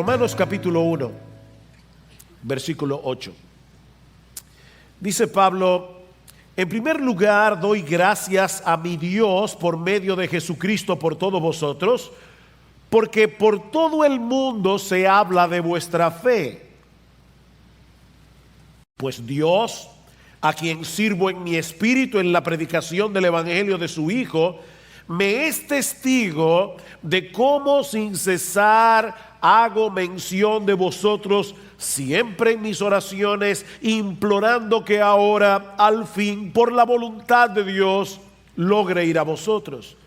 Romanos capítulo 1, versículo 8. Dice Pablo: en primer lugar doy gracias a mi Dios por medio de Jesucristo por todos vosotros, porque por todo el mundo se habla de vuestra fe. Pues Dios, a quien sirvo en mi espíritu en la predicación del evangelio de su Hijo, me es testigo de cómo sin cesar hago mención de vosotros siempre en mis oraciones, implorando que ahora, al fin, por la voluntad de Dios, logre ir a vosotros,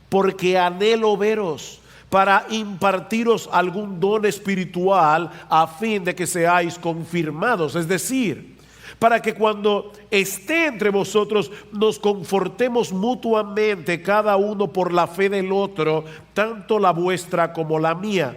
porque anhelo veros para impartiros algún don espiritual a fin de que seáis confirmados, es decir, para que cuando esté entre vosotros nos confortemos mutuamente cada uno por la fe del otro, tanto la vuestra como la mía.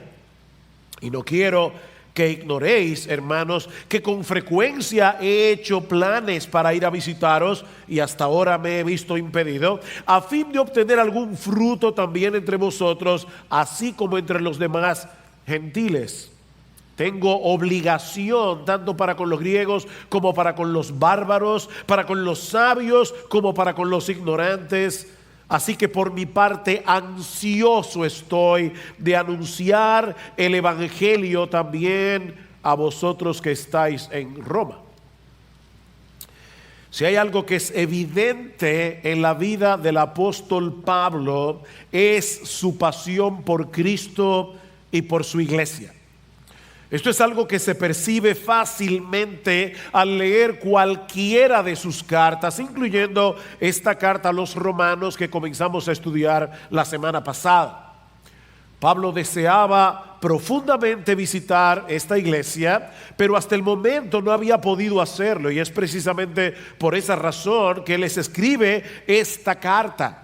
Y no quiero que ignoréis, hermanos, que con frecuencia he hecho planes para ir a visitaros y hasta ahora me he visto impedido, a fin de obtener algún fruto también entre vosotros, así como entre los demás gentiles. Tengo obligación tanto para con los griegos como para con los bárbaros, para con los sabios como para con los ignorantes. Así que por mi parte ansioso estoy de anunciar el evangelio también a vosotros que estáis en Roma. Si hay algo que es evidente en la vida del apóstol Pablo, es su pasión por Cristo y por su iglesia. Esto es algo que se percibe fácilmente al leer cualquiera de sus cartas, incluyendo esta carta a los romanos que comenzamos a estudiar la semana pasada. Pablo deseaba profundamente visitar esta iglesia, pero hasta el momento no había podido hacerlo, y es precisamente por esa razón que les escribe esta carta.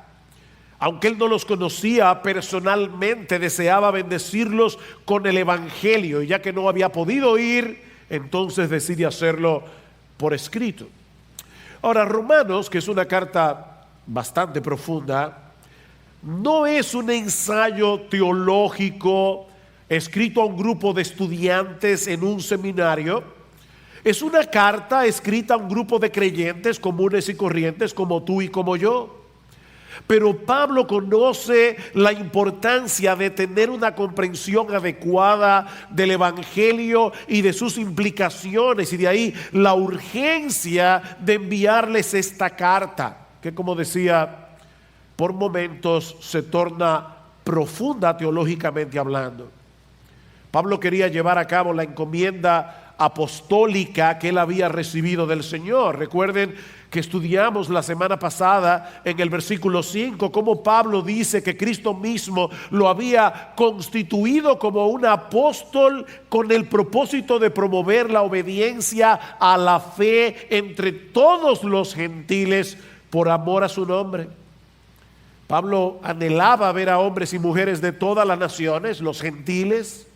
Aunque él no los conocía personalmente, deseaba bendecirlos con el evangelio, y ya que no había podido ir, entonces decide hacerlo por escrito. Ahora, Romanos, que es una carta bastante profunda, no es un ensayo teológico escrito a un grupo de estudiantes en un seminario. Es una carta escrita a un grupo de creyentes comunes y corrientes como tú y como yo. Pero Pablo conoce la importancia de tener una comprensión adecuada del evangelio y de sus implicaciones, y de ahí la urgencia de enviarles esta carta, que, como decía, por momentos se torna profunda teológicamente hablando. Pablo quería llevar a cabo la encomienda apostólica que él había recibido del Señor. Recuerden que estudiamos la semana pasada en el versículo 5 cómo Pablo dice que Cristo mismo lo había constituido como un apóstol con el propósito de promover la obediencia a la fe entre todos los gentiles por amor a su nombre. Pablo anhelaba ver a hombres y mujeres de todas las naciones, los gentiles,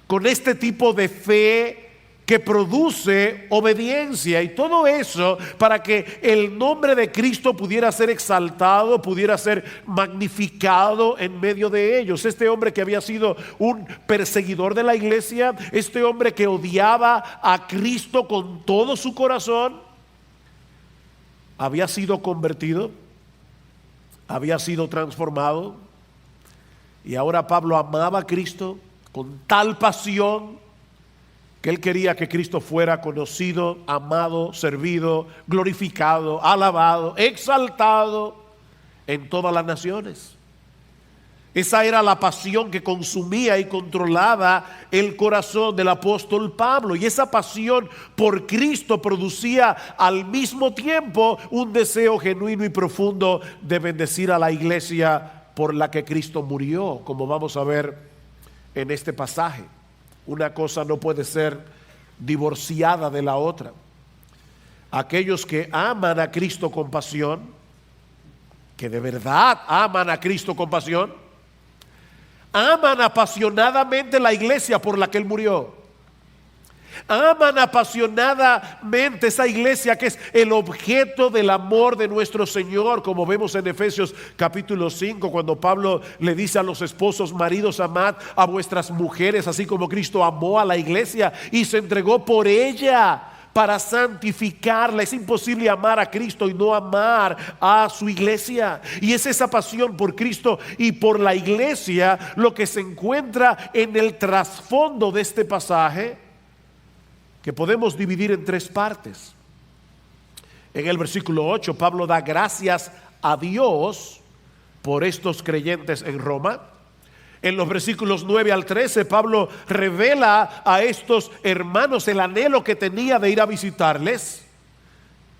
con este tipo de fe que produce obediencia, y todo eso para que el nombre de Cristo pudiera ser exaltado, pudiera ser magnificado en medio de ellos. Este hombre que había sido un perseguidor de la iglesia, este hombre que odiaba a Cristo con todo su corazón, había sido convertido, había sido transformado, y ahora Pablo amaba a Cristo con tal pasión que él quería que Cristo fuera conocido, amado, servido, glorificado, alabado, exaltado en todas las naciones. Esa era la pasión que consumía y controlaba el corazón del apóstol Pablo, y esa pasión por Cristo producía al mismo tiempo un deseo genuino y profundo de bendecir a la iglesia por la que Cristo murió, como vamos a ver en este pasaje. Una cosa no puede ser divorciada de la otra. Aquellos que aman a Cristo con pasión, que de verdad aman a Cristo con pasión, aman apasionadamente la iglesia por la que Él murió. Aman apasionadamente esa iglesia que es el objeto del amor de nuestro Señor, como vemos en Efesios capítulo 5, cuando Pablo le dice a los esposos: maridos, amad a vuestras mujeres, así como Cristo amó a la iglesia y se entregó por ella para santificarla. Es imposible amar a Cristo y no amar a su iglesia. Y es esa pasión por Cristo y por la iglesia lo que se encuentra en el trasfondo de este pasaje, que podemos dividir en tres partes. En el versículo 8, Pablo da gracias a Dios por estos creyentes en Roma. En los versículos 9 al 13, Pablo revela a estos hermanos el anhelo que tenía de ir a visitarles.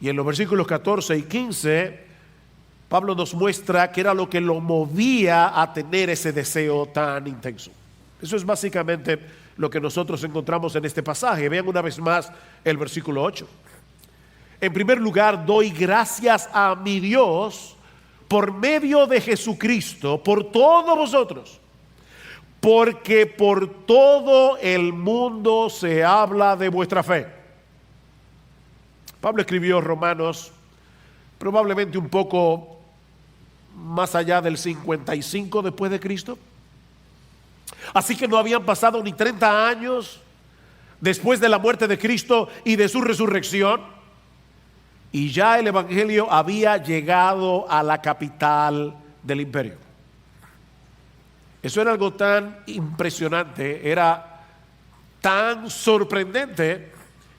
Y en los versículos 14 y 15, Pablo nos muestra qué era lo que lo movía a tener ese deseo tan intenso. Eso es básicamente lo que nosotros encontramos en este pasaje. Vean una vez más el versículo 8. En primer lugar, doy gracias a mi Dios por medio de Jesucristo, por todos vosotros, porque por todo el mundo se habla de vuestra fe. Pablo escribió Romanos probablemente un poco más allá del 55 después de Cristo. Así que no habían pasado ni 30 años después de la muerte de Cristo y de su resurrección, y ya el evangelio había llegado a la capital del imperio. Eso era algo tan impresionante, era tan sorprendente,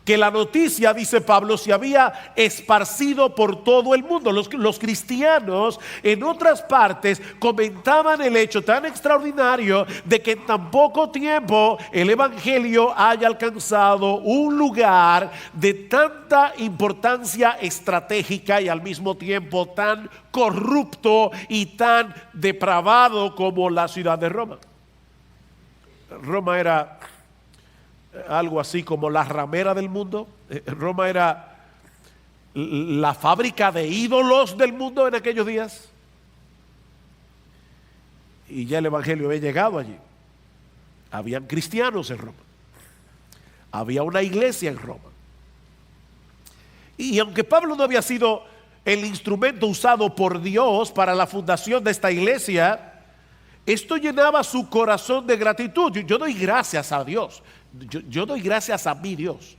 que la noticia, dice Pablo, se había esparcido por todo el mundo. Los cristianos en otras partes comentaban el hecho tan extraordinario de que en tan poco tiempo el evangelio haya alcanzado un lugar de tanta importancia estratégica y al mismo tiempo tan corrupto y tan depravado como la ciudad de Roma. Roma era algo así como la ramera del mundo. Roma era la fábrica de ídolos del mundo en aquellos días. Y ya el evangelio había llegado allí. Habían cristianos en Roma. Había una iglesia en Roma. Y aunque Pablo no había sido el instrumento usado por Dios para la fundación de esta iglesia, esto llenaba su corazón de gratitud. Yo doy gracias a Dios. Yo doy gracias a mi Dios.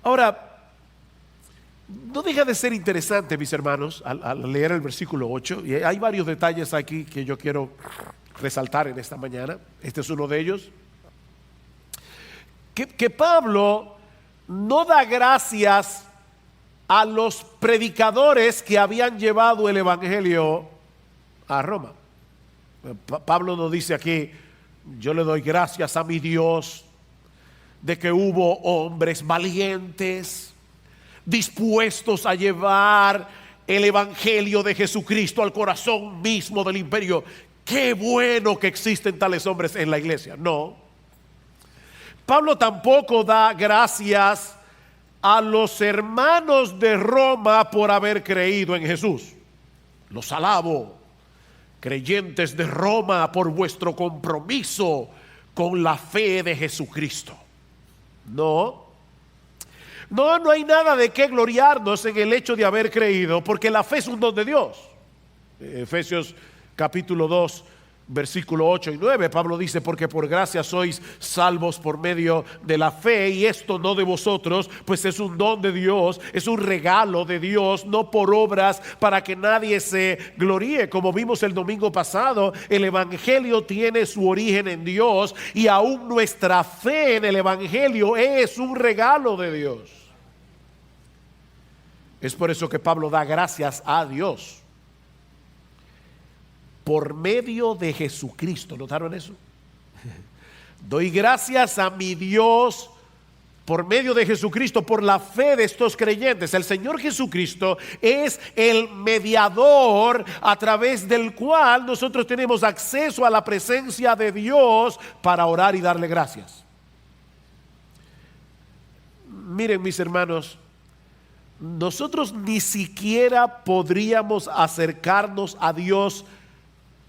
Ahora, no deja de ser interesante, mis hermanos, al leer el versículo 8. Y hay varios detalles aquí que yo quiero resaltar en esta mañana. Este es uno de ellos. Que Pablo no da gracias a los predicadores que habían llevado el evangelio a Roma. Pablo nos dice aquí: yo le doy gracias a mi Dios de que hubo hombres valientes, dispuestos a llevar el evangelio de Jesucristo al corazón mismo del imperio. Qué bueno que existen tales hombres en la iglesia. No. Pablo tampoco da gracias a los hermanos de Roma por haber creído en Jesús. Los alabo, creyentes de Roma, por vuestro compromiso con la fe de Jesucristo. No hay nada de qué gloriarnos en el hecho de haber creído, porque la fe es un don de Dios. Efesios capítulo 2, versículo 8 y 9, Pablo dice: porque por gracia sois salvos por medio de la fe, y esto no de vosotros, pues es un don de Dios, es un regalo de Dios, no por obras, para que nadie se gloríe. Como vimos el domingo pasado, el evangelio tiene su origen en Dios, y aún nuestra fe en el evangelio es un regalo de Dios. Es por eso que Pablo da gracias a Dios por medio de Jesucristo. ¿Notaron eso? Doy gracias a mi Dios por medio de Jesucristo, por la fe de estos creyentes. El Señor Jesucristo es el mediador a través del cual nosotros tenemos acceso a la presencia de Dios para orar y darle gracias. Miren, mis hermanos, nosotros ni siquiera podríamos acercarnos a Dios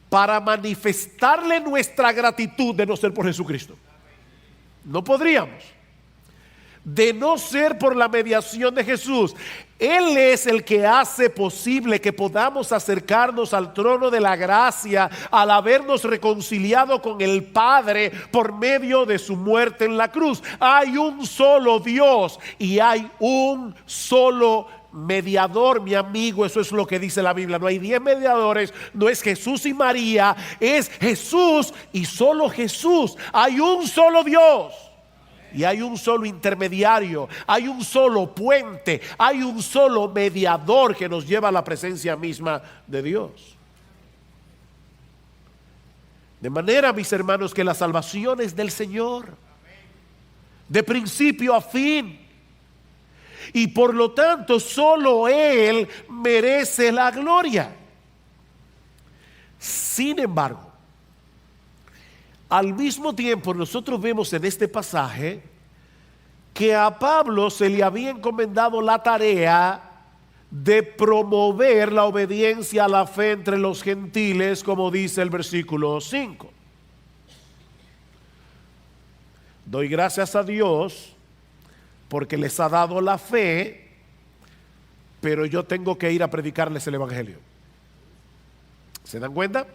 para manifestarle nuestra gratitud de no ser por Jesucristo. No podríamos. De no ser por la mediación de Jesús. Él es el que hace posible que podamos acercarnos al trono de la gracia al habernos reconciliado con el Padre por medio de su muerte en la cruz. Hay un solo Dios y hay un solo mediador, mi amigo. Eso es lo que dice la Biblia. No hay 10 mediadores, no es Jesús y María, es Jesús y solo Jesús. Hay un solo Dios. Y hay un solo intermediario, hay un solo puente, hay un solo mediador que nos lleva a la presencia misma de Dios. De manera, mis hermanos, que la salvación es del Señor, de principio a fin. Y por lo tanto, solo Él merece la gloria. Sin embargo, al mismo tiempo, nosotros vemos en este pasaje que a Pablo se le había encomendado la tarea de promover la obediencia a la fe entre los gentiles, como dice el versículo 5. Doy gracias a Dios porque les ha dado la fe, pero yo tengo que ir a predicarles el evangelio. ¿Se dan cuenta?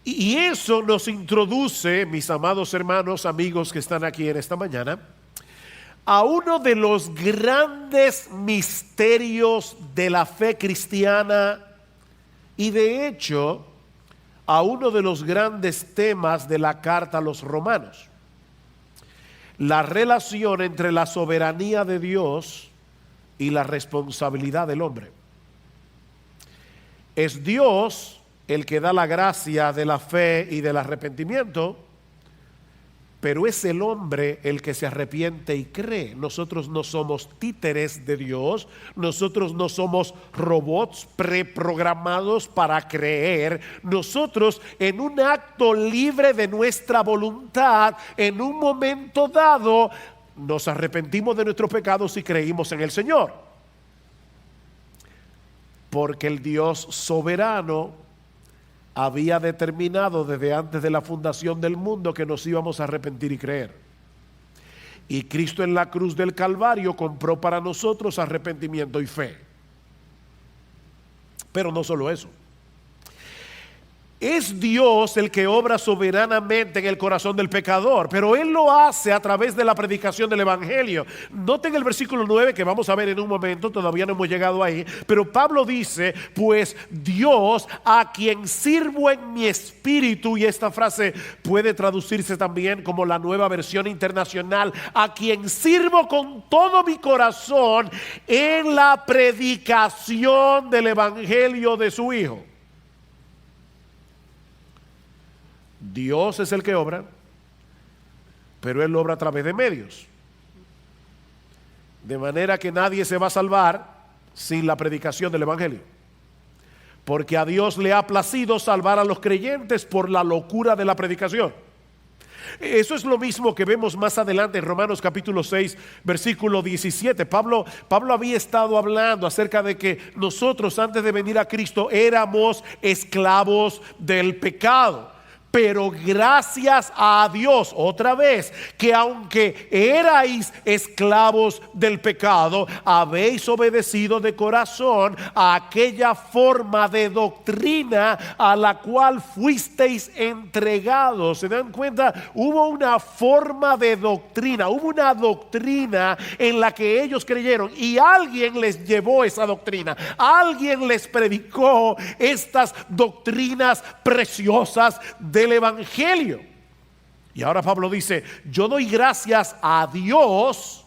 Y eso nos introduce, mis amados hermanos, amigos que están aquí en esta mañana, a uno de los grandes misterios de la fe cristiana y de hecho a uno de los grandes temas de la carta a los romanos: la relación entre la soberanía de Dios y la responsabilidad del hombre. Es Dios el que da la gracia de la fe y del arrepentimiento, pero es el hombre el que se arrepiente y cree. Nosotros no somos títeres de Dios, nosotros no somos robots preprogramados para creer. Nosotros, en un acto libre de nuestra voluntad, en un momento dado, nos arrepentimos de nuestros pecados y creímos en el Señor. Porque el Dios soberano había determinado desde antes de la fundación del mundo que nos íbamos a arrepentir y creer. Y Cristo en la cruz del Calvario compró para nosotros arrepentimiento y fe. Pero no solo eso. Es Dios el que obra soberanamente en el corazón del pecador, pero Él lo hace a través de la predicación del Evangelio. Noten el versículo 9 que vamos a ver en un momento, todavía no hemos llegado ahí, pero Pablo dice: pues Dios, a quien sirvo en mi espíritu, y esta frase puede traducirse también como la Nueva Versión Internacional, a quien sirvo con todo mi corazón en la predicación del Evangelio de su Hijo. Dios es el que obra, pero Él obra a través de medios. De manera que nadie se va a salvar sin la predicación del Evangelio. Porque a Dios le ha placido salvar a los creyentes por la locura de la predicación. Eso es lo mismo que vemos más adelante en Romanos capítulo 6, versículo 17. Pablo había estado hablando acerca de que nosotros, antes de venir a Cristo, éramos esclavos del pecado. Pero gracias a Dios, otra vez, que aunque erais esclavos del pecado, habéis obedecido de corazón a aquella forma de doctrina a la cual fuisteis entregados. ¿Se dan cuenta? Hubo una forma de doctrina, hubo una doctrina en la que ellos creyeron y alguien les llevó esa doctrina. Alguien les predicó estas doctrinas preciosas del Evangelio. Y ahora Pablo dice: yo doy gracias a Dios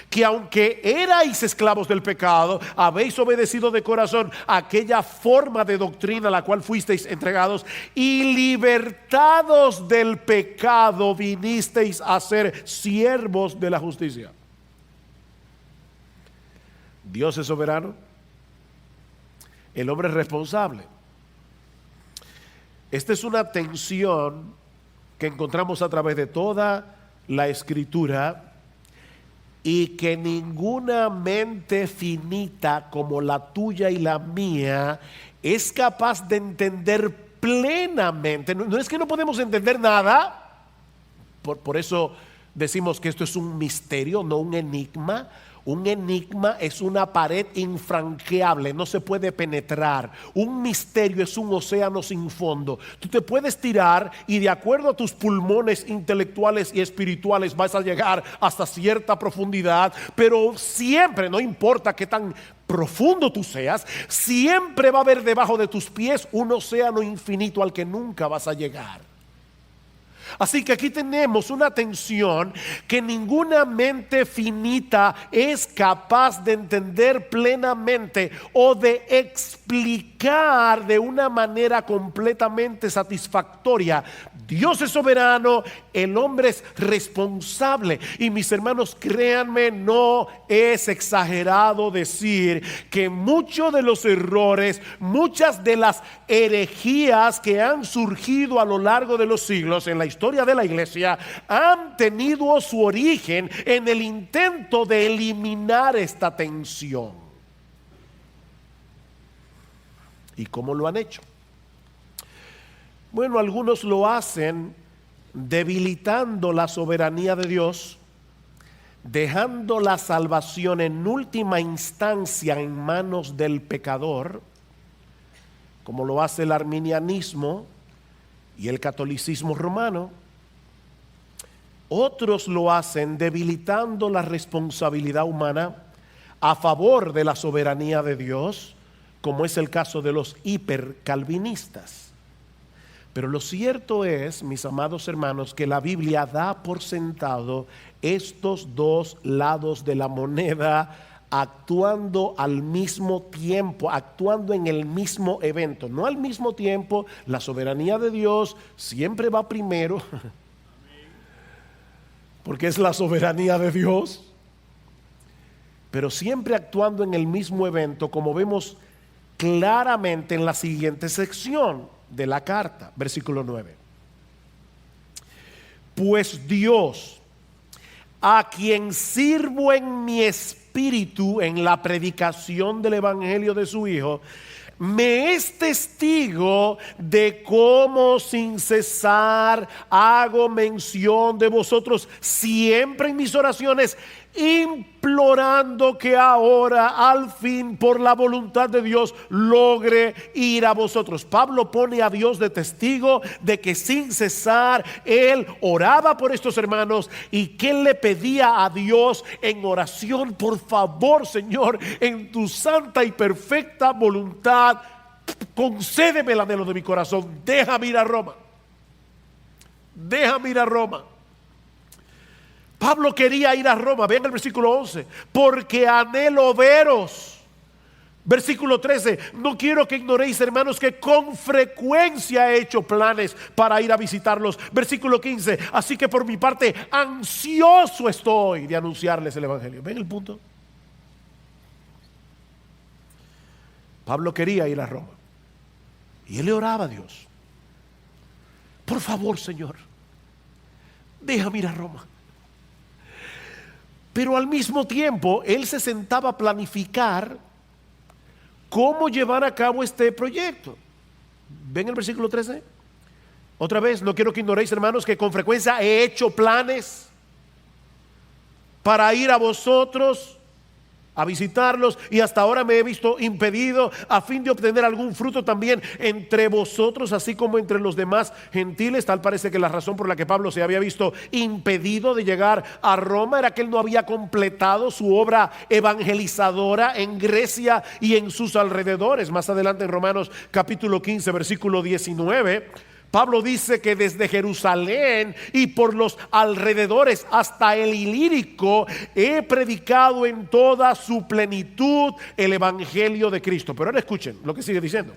que aunque erais esclavos del pecado, habéis obedecido de corazón aquella forma de doctrina a la cual fuisteis entregados, y libertados del pecado vinisteis a ser siervos de la justicia. Dios es soberano, el hombre es responsable. Esta es una tensión que encontramos a través de toda la Escritura y que ninguna mente finita como la tuya y la mía es capaz de entender plenamente. No es que no podemos entender nada, Por eso decimos que esto es un misterio, no un enigma. Un enigma es una pared infranqueable, no se puede penetrar. Un misterio es un océano sin fondo. Tú te puedes tirar y de acuerdo a tus pulmones intelectuales y espirituales vas a llegar hasta cierta profundidad, pero siempre, no importa qué tan profundo tú seas, siempre va a haber debajo de tus pies un océano infinito al que nunca vas a llegar. Así que aquí tenemos una tensión que ninguna mente finita es capaz de entender plenamente o de explicar de una manera completamente satisfactoria. Dios es soberano, el hombre es responsable. Y mis hermanos, créanme, no es exagerado decir que muchos de los errores, muchas de las herejías que han surgido a lo largo de los siglos en la historia de la iglesia han tenido su origen en el intento de eliminar esta tensión. ¿Y cómo lo han hecho? Bueno, algunos lo hacen debilitando la soberanía de Dios, dejando la salvación en última instancia en manos del pecador, como lo hace el arminianismo y el catolicismo romano. Otros lo hacen debilitando la responsabilidad humana a favor de la soberanía de Dios, como es el caso de los hipercalvinistas. Pero lo cierto es, mis amados hermanos, que la Biblia da por sentado estos dos lados de la moneda actuando al mismo tiempo, actuando en el mismo evento, no al mismo tiempo. La soberanía de Dios siempre va primero, porque es la soberanía de Dios, pero siempre actuando en el mismo evento, como vemos claramente en la siguiente sección de la carta, versículo 9. Pues Dios, a quien sirvo en mi espíritu en la predicación del evangelio de su Hijo, me es testigo de cómo sin cesar hago mención de vosotros siempre en mis oraciones, implorando que ahora al fin por la voluntad de Dios logre ir a vosotros. Pablo pone a Dios de testigo de que sin cesar él oraba por estos hermanos y que él le pedía a Dios en oración: por favor, Señor, en tu santa y perfecta voluntad, concédeme el anhelo de mi corazón, déjame ir a Roma, déjame ir a Roma. Pablo quería ir a Roma, vean el versículo 11, porque anhelo veros. Versículo 13, no quiero que ignoréis, hermanos, que con frecuencia he hecho planes para ir a visitarlos. Versículo 15, así que por mi parte ansioso estoy de anunciarles el evangelio. ¿Ven el punto? Pablo quería ir a Roma y él le oraba a Dios: por favor, Señor, déjame ir a Roma. Pero al mismo tiempo él se sentaba a planificar cómo llevar a cabo este proyecto. ¿Ven el versículo 13? Otra vez, no quiero que ignoréis, hermanos, que con frecuencia he hecho planes para ir a vosotros a visitarlos, y hasta ahora me he visto impedido a fin de obtener algún fruto también entre vosotros, así como entre los demás gentiles. Tal parece que la razón por la que Pablo se había visto impedido de llegar a Roma era que él no había completado su obra evangelizadora en Grecia y en sus alrededores. Más adelante en Romanos capítulo 15 versículo 19, Pablo dice que desde Jerusalén y por los alrededores hasta el Ilírico he predicado en toda su plenitud el evangelio de Cristo. Pero ahora escuchen lo que sigue diciendo: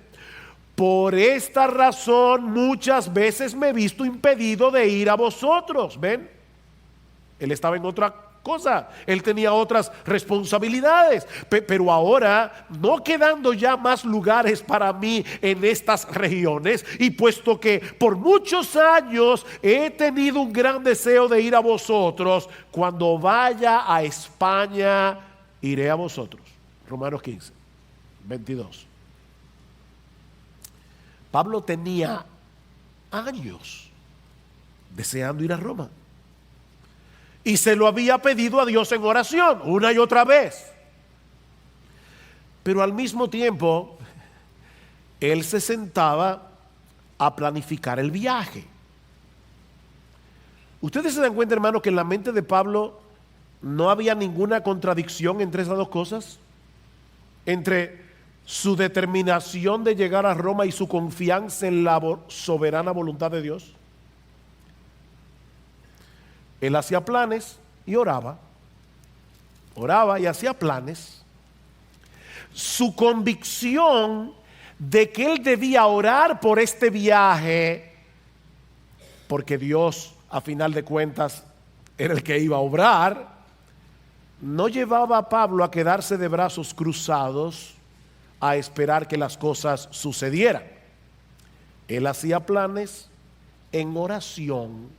por esta razón muchas veces me he visto impedido de ir a vosotros. ¿Ven? Él estaba en otra cosa, él tenía otras responsabilidades, pero ahora, no quedando ya más lugares para mí en estas regiones, y puesto que por muchos años he tenido un gran deseo de ir a vosotros, cuando vaya a España iré a vosotros. Romanos 15, 22. Pablo tenía años deseando ir a Roma. y se lo había pedido a Dios en oración una y otra vez. Pero al mismo tiempo, él se sentaba a planificar el viaje. Ustedes se dan cuenta, hermano, que en la mente de Pablo no había ninguna contradicción entre esas dos cosas, entre su determinación de llegar a Roma y su confianza en la soberana voluntad de Dios. Él hacía planes y oraba y hacía planes. Su convicción de que él debía orar por este viaje, porque Dios a final de cuentas era el que iba a obrar, no llevaba a Pablo a quedarse de brazos cruzados a esperar que las cosas sucedieran. Él hacía planes en oración.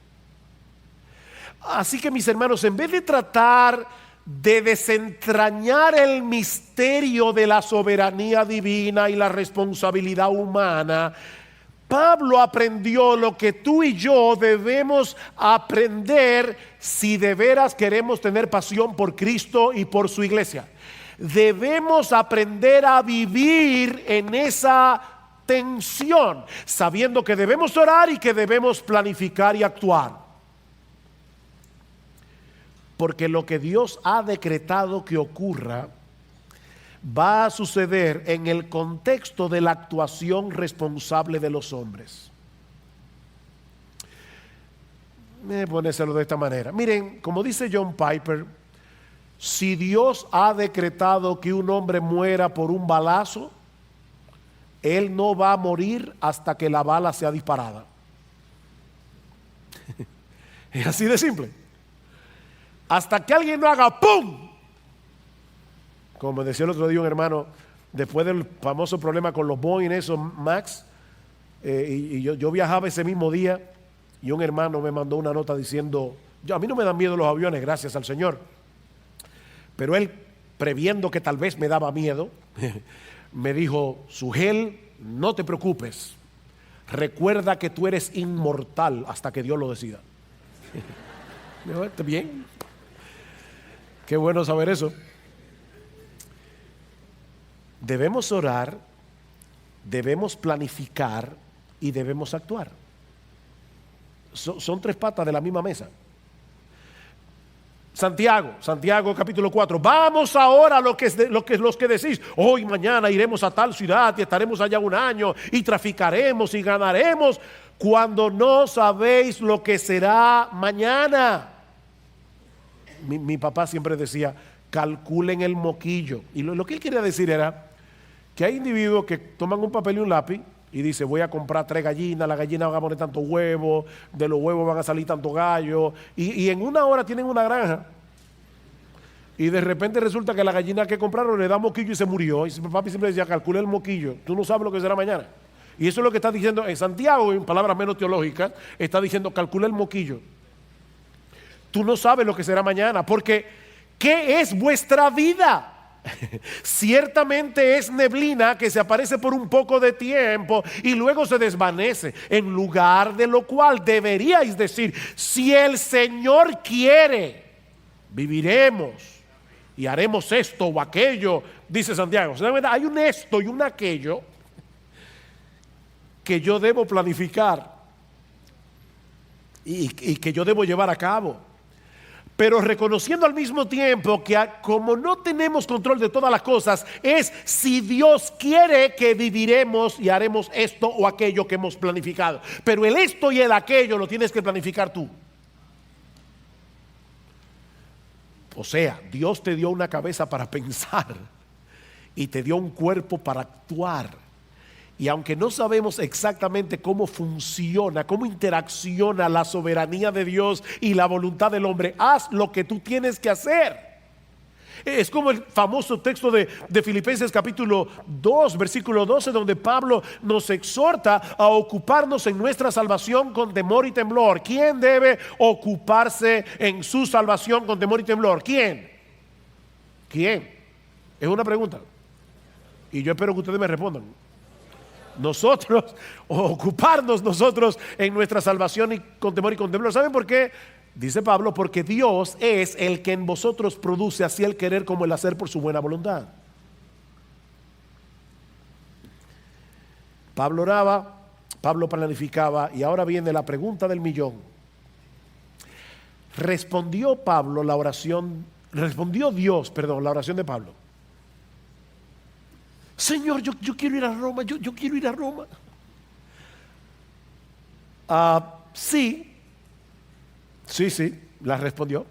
Así que, mis hermanos, en vez de tratar de desentrañar el misterio de la soberanía divina y la responsabilidad humana, Pablo aprendió lo que tú y yo debemos aprender si de veras queremos tener pasión por Cristo y por su iglesia. Debemos aprender a vivir en esa tensión, sabiendo que debemos orar y que debemos planificar y actuar. Porque lo que Dios ha decretado que ocurra va a suceder en el contexto de la actuación responsable de los hombres. Ponérselo de esta manera. Miren, como dice John Piper, si Dios ha decretado que un hombre muera por un balazo, él no va a morir hasta que la bala sea disparada. Es así de simple. Hasta que alguien no haga ¡pum! Como decía el otro día un hermano, después del famoso problema con los Boeing, esos Max, yo viajaba ese mismo día y un hermano me mandó una nota diciendo, a mí no me dan miedo los aviones, gracias al Señor. Pero él, previendo que tal vez me daba miedo, me dijo, Sugel, no te preocupes, recuerda que tú eres inmortal hasta que Dios lo decida. ¿Está bien? Qué bueno saber eso. Debemos orar, debemos planificar y debemos actuar. Son tres patas de la misma mesa. Santiago capítulo 4. Vamos ahora los que decís, hoy mañana iremos a tal ciudad y estaremos allá un año y traficaremos y ganaremos, cuando no sabéis lo que será mañana. Mi papá siempre decía, calculen el moquillo. Y lo que él quería decir era que hay individuos que toman un papel y un lápiz y dicen, voy a comprar 3 gallinas, las gallinas van a poner tantos huevos, de los huevos van a salir tantos gallos, y en una hora tienen una granja. Y de repente resulta que la gallina que compraron le da moquillo y se murió. Y mi papá siempre decía, calcula el moquillo, tú no sabes lo que será mañana. Y eso es lo que está diciendo en Santiago, en palabras menos teológicas, está diciendo, calcula el moquillo. Tú no sabes lo que será mañana, porque ¿qué es vuestra vida? Ciertamente es neblina que se aparece por un poco de tiempo y luego se desvanece. En lugar de lo cual deberíais decir, si el Señor quiere, viviremos y haremos esto o aquello, dice Santiago. Hay un esto y un aquello que yo debo planificar y que yo debo llevar a cabo. Pero reconociendo al mismo tiempo que como no tenemos control de todas las cosas, es si Dios quiere que viviremos y haremos esto o aquello que hemos planificado. Pero el esto y el aquello lo tienes que planificar tú. O sea, Dios te dio una cabeza para pensar y te dio un cuerpo para actuar. Y aunque no sabemos exactamente cómo funciona, cómo interacciona la soberanía de Dios y la voluntad del hombre, haz lo que tú tienes que hacer. Es como el famoso texto de Filipenses capítulo 2, versículo 12, donde Pablo nos exhorta a ocuparnos en nuestra salvación con temor y temblor. ¿Quién debe ocuparse en su salvación con temor y temblor? ¿Quién? Es una pregunta. Y yo espero que ustedes me respondan. Nosotros, ocuparnos nosotros en nuestra salvación y con temor y con temblor. ¿Saben por qué Dice Pablo, porque Dios es el que en vosotros produce así el querer como el hacer por su buena voluntad. Pablo oraba, Pablo planificaba, y ahora viene la pregunta del millón. Respondió Dios la oración de Pablo. Señor, yo quiero ir a Roma, yo quiero ir a Roma. Sí, la respondió.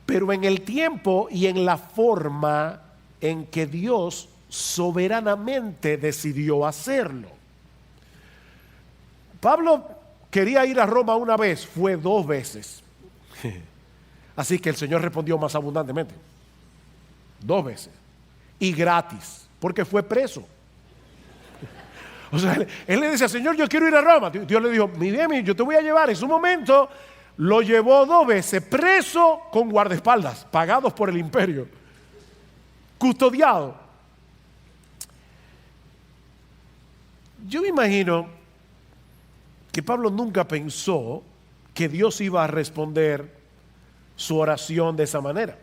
Pero en el tiempo y en la forma en que Dios soberanamente decidió hacerlo. Pablo quería ir a Roma una vez, fue 2 veces. Así que el Señor respondió más abundantemente. 2 veces. Y gratis, porque fue preso. O sea, él le decía, Señor, yo quiero ir a Roma. Dios le dijo, mi bien, yo te voy a llevar. En su momento lo llevó 2 veces preso con guardaespaldas, pagados por el imperio, custodiado. Yo me imagino que Pablo nunca pensó que Dios iba a responder su oración de esa manera.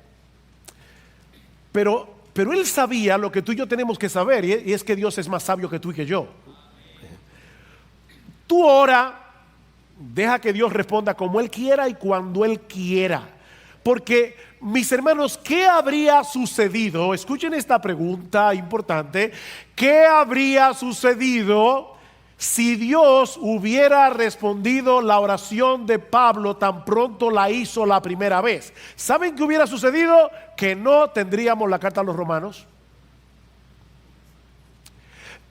Pero él sabía lo que tú y yo tenemos que saber, y es que Dios es más sabio que tú y que yo. Tú ora, deja que Dios responda como Él quiera y cuando Él quiera. Porque, mis hermanos, ¿qué habría sucedido? Escuchen esta pregunta importante. ¿Qué habría sucedido si Dios hubiera respondido la oración de Pablo tan pronto la hizo la primera vez? ¿Saben qué hubiera sucedido? Que no tendríamos la carta a los romanos.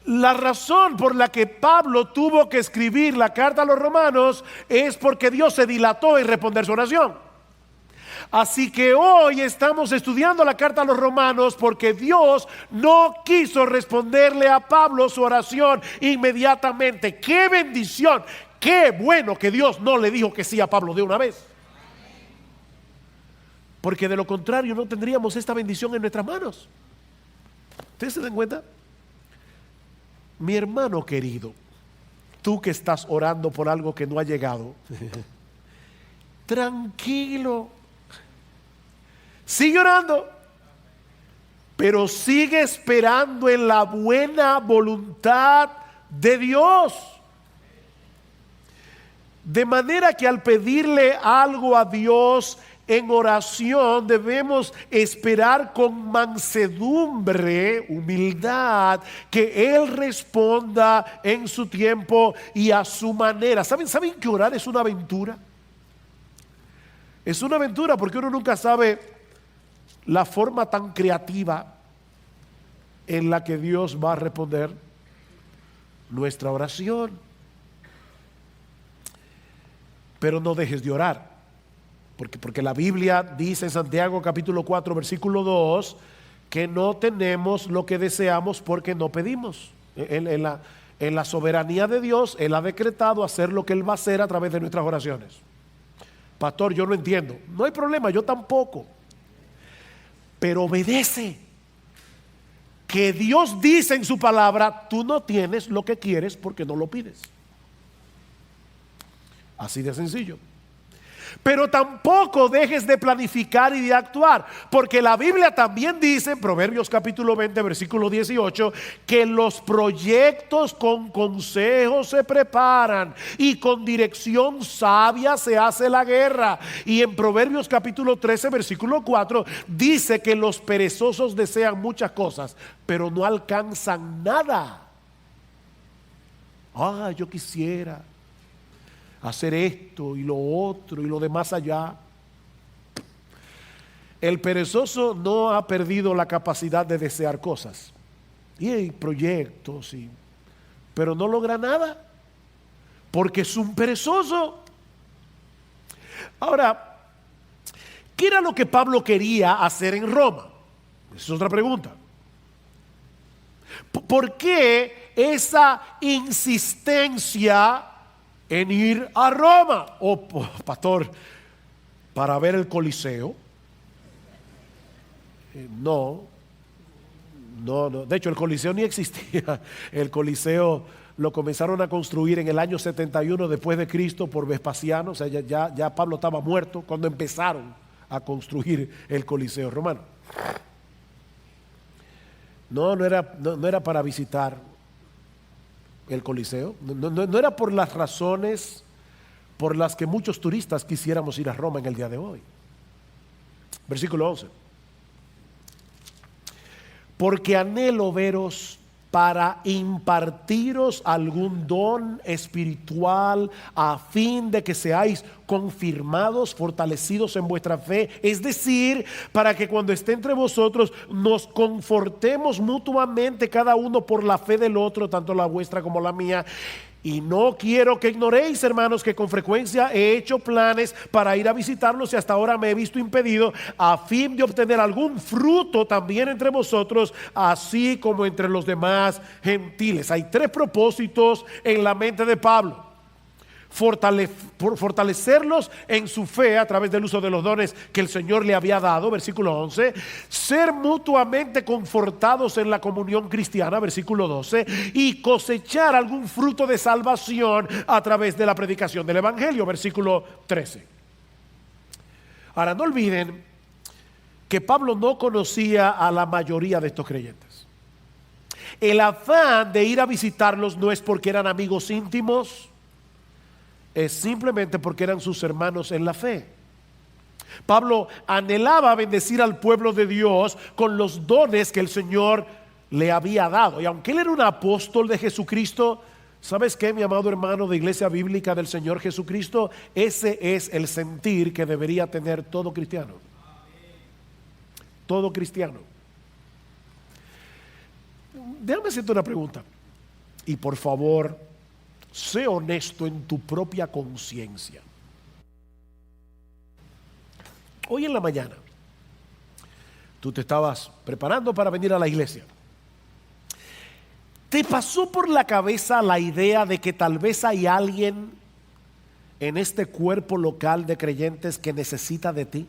La razón por la que Pablo tuvo que escribir la carta a los romanos es porque Dios se dilató en responder su oración. Así que hoy estamos estudiando la carta a los romanos porque Dios no quiso responderle a Pablo su oración inmediatamente. ¡Qué bendición! ¡Qué bueno que Dios no le dijo que sí a Pablo de una vez! Porque de lo contrario no tendríamos esta bendición en nuestras manos. ¿Ustedes se dan cuenta? Mi hermano querido, tú que estás orando por algo que no ha llegado, tranquilo, sigue orando, pero sigue esperando en la buena voluntad de Dios. De manera que al pedirle algo a Dios en oración debemos esperar con mansedumbre, humildad, que Él responda en su tiempo y a su manera. ¿Saben que orar es una aventura? Es una aventura porque uno nunca sabe la forma tan creativa en la que Dios va a responder nuestra oración. Pero no dejes de orar. Porque la Biblia dice en Santiago capítulo 4 versículo 2 que no tenemos lo que deseamos porque no pedimos. En la soberanía de Dios, Él ha decretado hacer lo que Él va a hacer a través de nuestras oraciones. Pastor, yo no entiendo. No hay problema, yo tampoco. Pero obedece. Que Dios dice en su palabra, tú no tienes lo que quieres porque no lo pides. Así de sencillo. Pero tampoco dejes de planificar y de actuar, porque la Biblia también dice en Proverbios capítulo 20 versículo 18 que los proyectos con consejo se preparan y con dirección sabia se hace la guerra. Y en Proverbios capítulo 13 versículo 4 dice que los perezosos desean muchas cosas pero no alcanzan nada. Yo quisiera hacer esto y lo otro y lo demás allá. El perezoso no ha perdido la capacidad de desear cosas y hay proyectos, pero no logra nada porque es un perezoso. Ahora, ¿qué era lo que Pablo quería hacer en Roma? Esa es otra pregunta. ¿Por qué esa insistencia en ir a Roma? Pastor, para ver el Coliseo. No. De hecho, el Coliseo ni existía. El Coliseo lo comenzaron a construir en el año 71 después de Cristo por Vespasiano. O sea, ya Pablo estaba muerto cuando empezaron a construir el Coliseo romano. No era para visitar el Coliseo. No era por las razones por las que muchos turistas quisiéramos ir a Roma en el día de hoy. Versículo 11. Porque anhelo veros para impartiros algún don espiritual a fin de que seáis confirmados, fortalecidos en vuestra fe, es decir, para que cuando esté entre vosotros nos confortemos mutuamente cada uno por la fe del otro, tanto la vuestra como la mía. Y no quiero que ignoréis, hermanos, que con frecuencia he hecho planes para ir a visitarlos y hasta ahora me he visto impedido, a fin de obtener algún fruto también entre vosotros, así como entre los demás gentiles. Hay tres propósitos en la mente de Pablo: fortalecerlos en su fe a través del uso de los dones que el Señor le había dado, versículo 11, ser mutuamente confortados en la comunión cristiana, versículo 12, y cosechar algún fruto de salvación a través de la predicación del Evangelio, versículo 13. Ahora, no olviden que Pablo no conocía a la mayoría de estos creyentes. El afán de ir a visitarlos no es porque eran amigos íntimos, es simplemente porque eran sus hermanos en la fe. Pablo anhelaba bendecir al pueblo de Dios con los dones que el Señor le había dado. Y aunque él era un apóstol de Jesucristo, ¿sabes qué, mi amado hermano de Iglesia Bíblica del Señor Jesucristo? Ese es el sentir que debería tener todo cristiano. Todo cristiano. Déjame hacerte una pregunta. Y por favor, sé honesto en tu propia conciencia. Hoy en la mañana, tú te estabas preparando para venir a la iglesia. ¿Te pasó por la cabeza la idea de que tal vez hay alguien en este cuerpo local de creyentes que necesita de ti?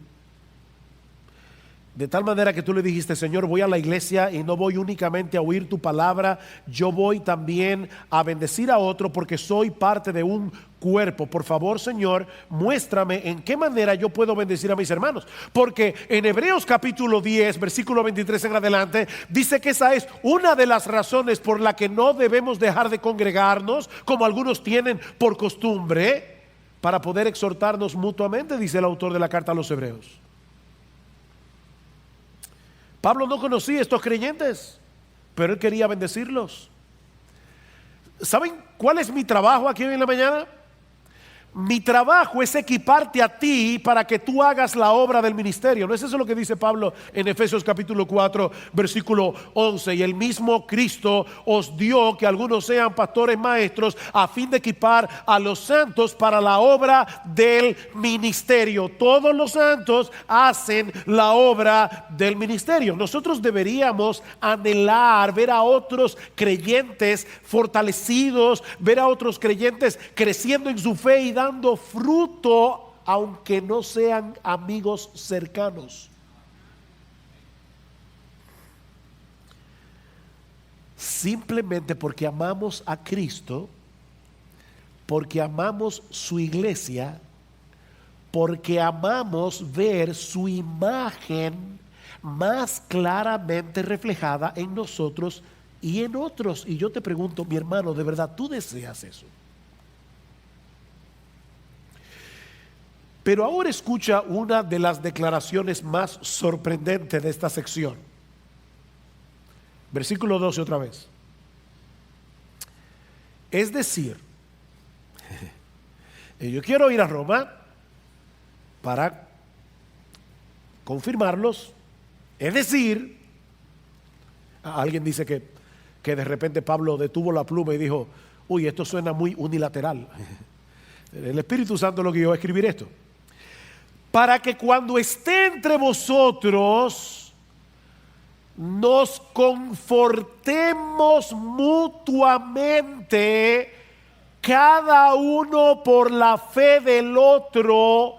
De tal manera que tú le dijiste: Señor, voy a la iglesia y no voy únicamente a oír tu palabra, yo voy también a bendecir a otro porque soy parte de un cuerpo. Por favor, Señor, muéstrame en qué manera yo puedo bendecir a mis hermanos. Porque en Hebreos capítulo 10, versículo 23 en adelante, dice que esa es una de las razones por la que no debemos dejar de congregarnos, como algunos tienen por costumbre, para poder exhortarnos mutuamente, dice el autor de la carta a los Hebreos. Pablo no conocía a estos creyentes, pero él quería bendecirlos. ¿Saben cuál es mi trabajo aquí hoy en la mañana? Mi trabajo es equiparte a ti para que tú hagas la obra del ministerio. ¿No es eso lo que dice Pablo en Efesios capítulo 4, versículo 11? Y el mismo Cristo os dio que algunos sean pastores maestros a fin de equipar a los santos para la obra del ministerio. Todos los santos hacen la obra del ministerio. Nosotros deberíamos anhelar ver a otros creyentes fortalecidos, ver a otros creyentes creciendo en su fe y dando fruto, aunque no sean amigos cercanos. Simplemente porque amamos a Cristo, porque amamos su iglesia, porque amamos ver su imagen más claramente reflejada en nosotros y en otros. Y yo te pregunto, mi hermano, ¿de verdad tú deseas eso? Pero ahora escucha una de las declaraciones más sorprendentes de esta sección. Versículo 12 otra vez. Es decir, yo quiero ir a Roma para confirmarlos. Es decir, alguien dice que de repente Pablo detuvo la pluma y dijo: uy, esto suena muy unilateral. El Espíritu Santo lo guió a escribir esto. Para que cuando esté entre vosotros nos confortemos mutuamente, cada uno por la fe del otro,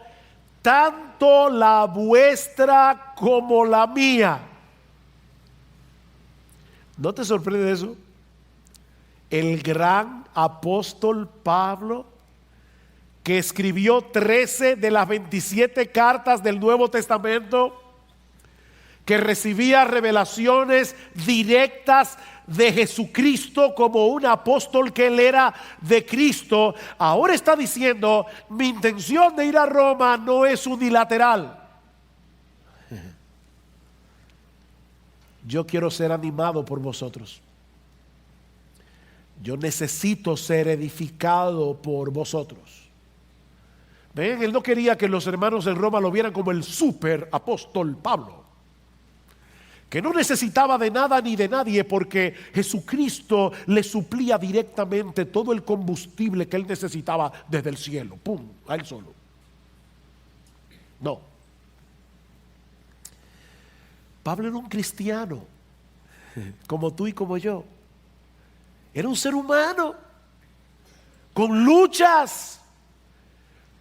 tanto la vuestra como la mía. ¿No te sorprende eso? el gran apóstol Pablo, que escribió 13 de las 27 cartas del Nuevo Testamento, que recibía revelaciones directas de Jesucristo como un apóstol que él era de Cristo, ahora está diciendo: mi intención de ir a Roma no es unilateral. Yo quiero ser animado por vosotros. Yo necesito ser edificado por vosotros. ¿Ven? Él no quería que los hermanos en Roma lo vieran como el super apóstol Pablo, que no necesitaba de nada ni de nadie, porque Jesucristo le suplía directamente todo el combustible que él necesitaba desde el cielo. ¡Pum! A él solo. No. Pablo era un cristiano, como tú y como yo. Era un ser humano, con luchas,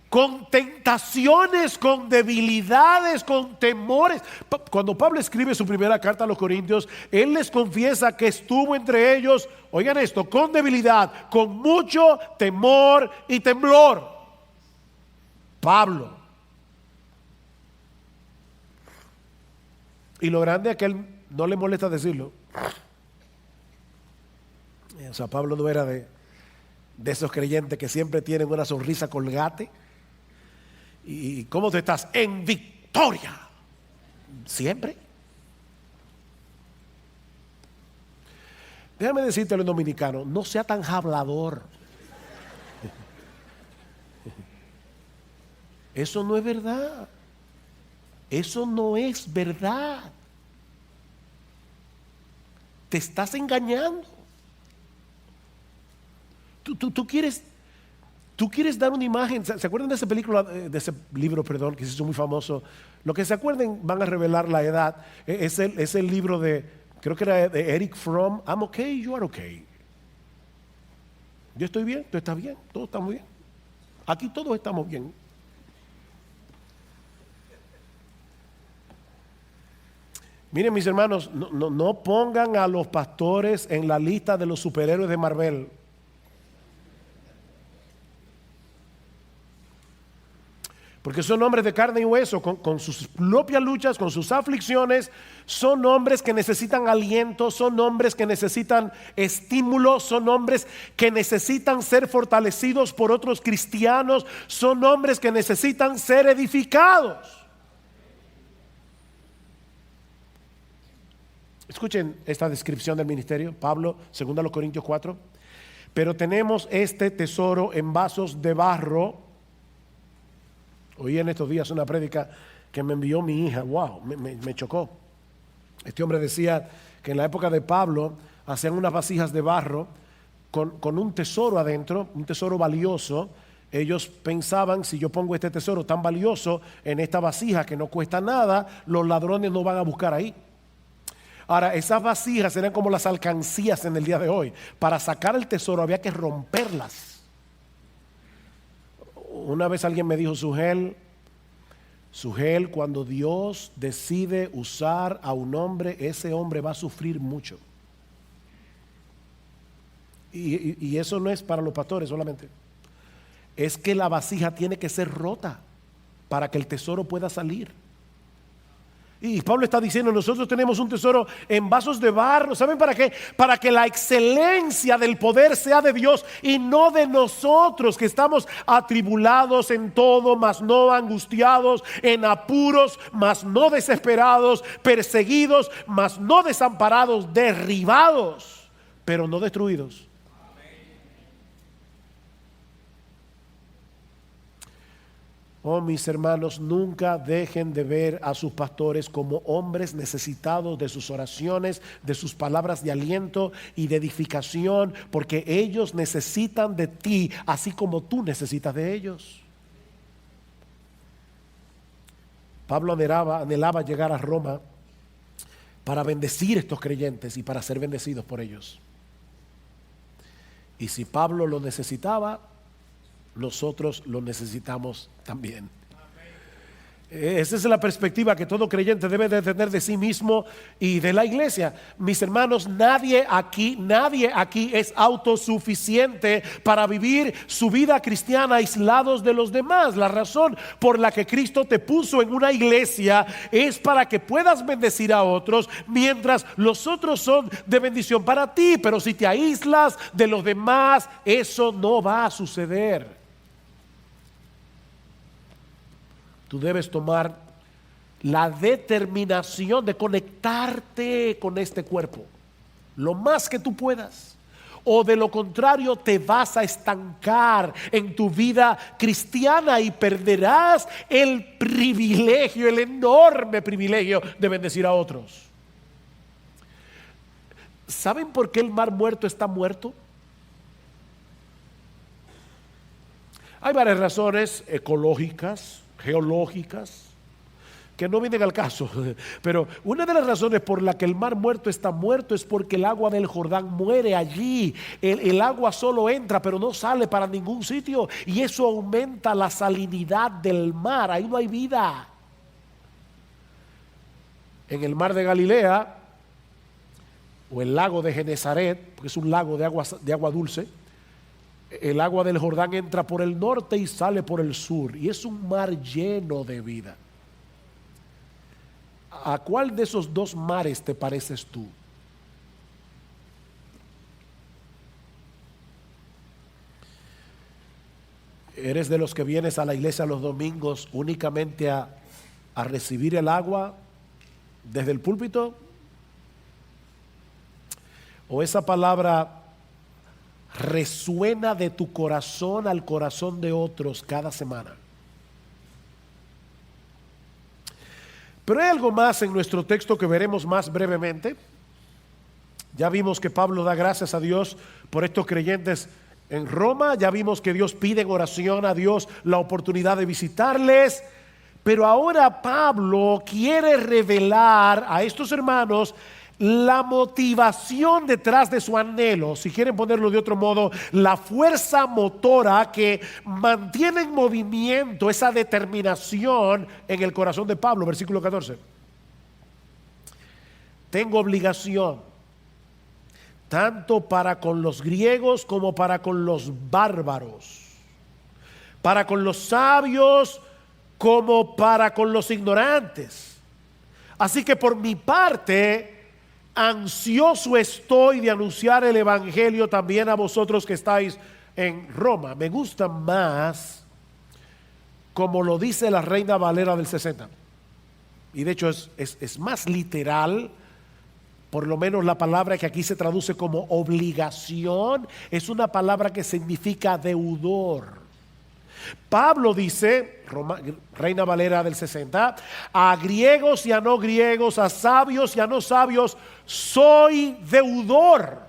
con tentaciones, con debilidades, con temores. Cuando Pablo escribe su primera carta a los Corintios, él les confiesa que estuvo entre ellos, oigan esto, con debilidad, con mucho temor y temblor. Pablo. Y lo grande es que él no le molesta decirlo. O sea, Pablo no era de esos creyentes que siempre tienen una sonrisa colgate. ¿Y cómo tú estás? En victoria. Siempre. Déjame decirte a los dominicanos: no sea tan hablador. Eso no es verdad. Eso no es verdad. Te estás engañando. Tú quieres dar una imagen. ¿Se acuerdan de esa película, de ese libro, perdón, que se hizo muy famoso? Lo que se acuerden van a revelar la edad. Es el libro de, creo que era de Eric Fromm. I'm okay, you are okay. Yo estoy bien, tú estás bien, todos estamos bien. Aquí todos estamos bien. Miren, mis hermanos, no pongan a los pastores en la lista de los superhéroes de Marvel. Porque son hombres de carne y hueso, con sus propias luchas, con sus aflicciones. Son hombres que necesitan aliento, son hombres que necesitan estímulo, son hombres que necesitan ser fortalecidos por otros cristianos, son hombres que necesitan ser edificados. Escuchen esta descripción del ministerio, Pablo, 2 Corintios 4. Pero tenemos este tesoro en vasos de barro. Oí en estos días una prédica que me envió mi hija. Wow, me chocó. Este hombre decía que en la época de Pablo hacían unas vasijas de barro con un tesoro adentro, un tesoro valioso. Ellos pensaban: si yo pongo este tesoro tan valioso en esta vasija que no cuesta nada, los ladrones no van a buscar ahí. Ahora, esas vasijas eran como las alcancías en el día de hoy. Para sacar el tesoro había que romperlas. Una vez alguien me dijo: Sugel, cuando Dios decide usar a un hombre, ese hombre va a sufrir mucho. Y eso no es para los pastores solamente. Es que la vasija tiene que ser rota para que el tesoro pueda salir. Y Pablo está diciendo: nosotros tenemos un tesoro en vasos de barro. ¿Saben para qué? Para que la excelencia del poder sea de Dios y no de nosotros, que estamos atribulados en todo, mas no angustiados, en apuros, mas no desesperados, perseguidos, mas no desamparados, derribados, pero no destruidos. Oh, mis hermanos, nunca dejen de ver a sus pastores como hombres necesitados de sus oraciones, de sus palabras de aliento y de edificación, porque ellos necesitan de ti, así como tú necesitas de ellos. Pablo anhelaba llegar a Roma para bendecir a estos creyentes y para ser bendecidos por ellos. Y si Pablo lo necesitaba, nosotros lo necesitamos también. Esa es la perspectiva que todo creyente debe de tener de sí mismo y de la iglesia. Mis hermanos, nadie aquí es autosuficiente para vivir su vida cristiana aislados de los demás. La razón por la que Cristo te puso en una iglesia es para que puedas bendecir a otros, mientras los otros son de bendición para ti. Pero si te aíslas de los demás, eso no va a suceder. Tú debes tomar la determinación de conectarte con este cuerpo lo más que tú puedas, o de lo contrario te vas a estancar en tu vida cristiana y perderás el privilegio, el enorme privilegio de bendecir a otros. ¿Saben por qué el mar muerto está muerto? Hay varias razones ecológicas, geológicas, que no vienen al caso, pero una de las razones por la que el mar muerto está muerto es porque el agua del Jordán muere allí. El agua solo entra pero no sale para ningún sitio, y eso aumenta la salinidad del mar. Ahí no hay vida. En el mar de Galilea o el lago de Genesaret, porque es un lago de agua dulce, el agua del Jordán entra por el norte y sale por el sur, y es un mar lleno de vida. ¿A cuál de esos dos mares te pareces tú? ¿Eres de los que vienes a la iglesia los domingos únicamente a recibir el agua desde el púlpito? ¿O esa palabra resuena de tu corazón al corazón de otros cada semana? Pero hay algo más en nuestro texto que veremos más brevemente. Ya vimos que Pablo da gracias a Dios por estos creyentes en Roma. Ya vimos que Dios pide en oración a Dios la oportunidad de visitarles. Pero ahora Pablo quiere revelar a estos hermanos la motivación detrás de su anhelo, si quieren ponerlo de otro modo, la fuerza motora que mantiene en movimiento esa determinación en el corazón de Pablo. Versículo 14. Tengo obligación tanto para con los griegos como para con los bárbaros, para con los sabios como para con los ignorantes. Así que por mi parte, ansioso estoy de anunciar el evangelio también a vosotros que estáis en Roma. Me gusta más como lo dice la Reina Valera del 60. Y de hecho es más literal. Por lo menos la palabra que aquí se traduce como obligación es una palabra que significa deudor. Pablo dice, Reina Valera del 60, a griegos y a no griegos, a sabios y a no sabios, soy deudor.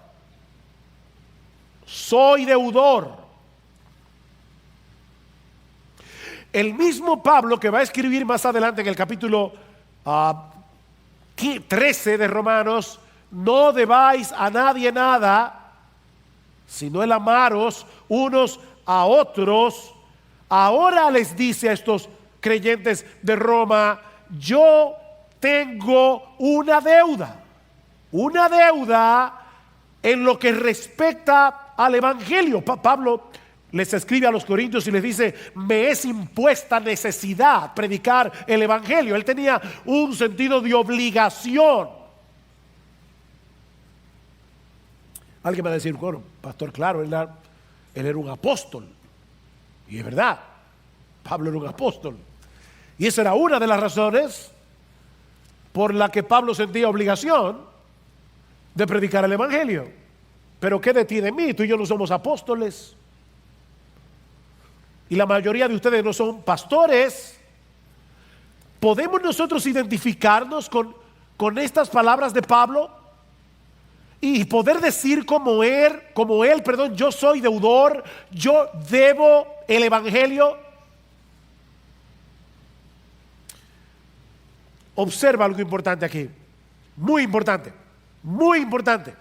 Soy deudor. El mismo Pablo que va a escribir más adelante en el capítulo 13 de Romanos, no debáis a nadie nada, sino el amaros unos a otros. Ahora les dice a estos creyentes de Roma, yo tengo una deuda en lo que respecta al evangelio. Pablo les escribe a los corintios y les dice, me es impuesta necesidad predicar el evangelio. Él tenía un sentido de obligación. Alguien va a decir, bueno, pastor, claro, él era un apóstol. Y es verdad, Pablo era un apóstol. Y esa era una de las razones por la que Pablo sentía obligación de predicar el evangelio. Pero ¿qué de ti de mí? Tú y yo no somos apóstoles. Y la mayoría de ustedes no son pastores. ¿Podemos nosotros identificarnos con estas palabras de Pablo? Y poder decir como él, yo soy deudor, yo debo el evangelio. Observa algo importante aquí, muy importante, muy importante.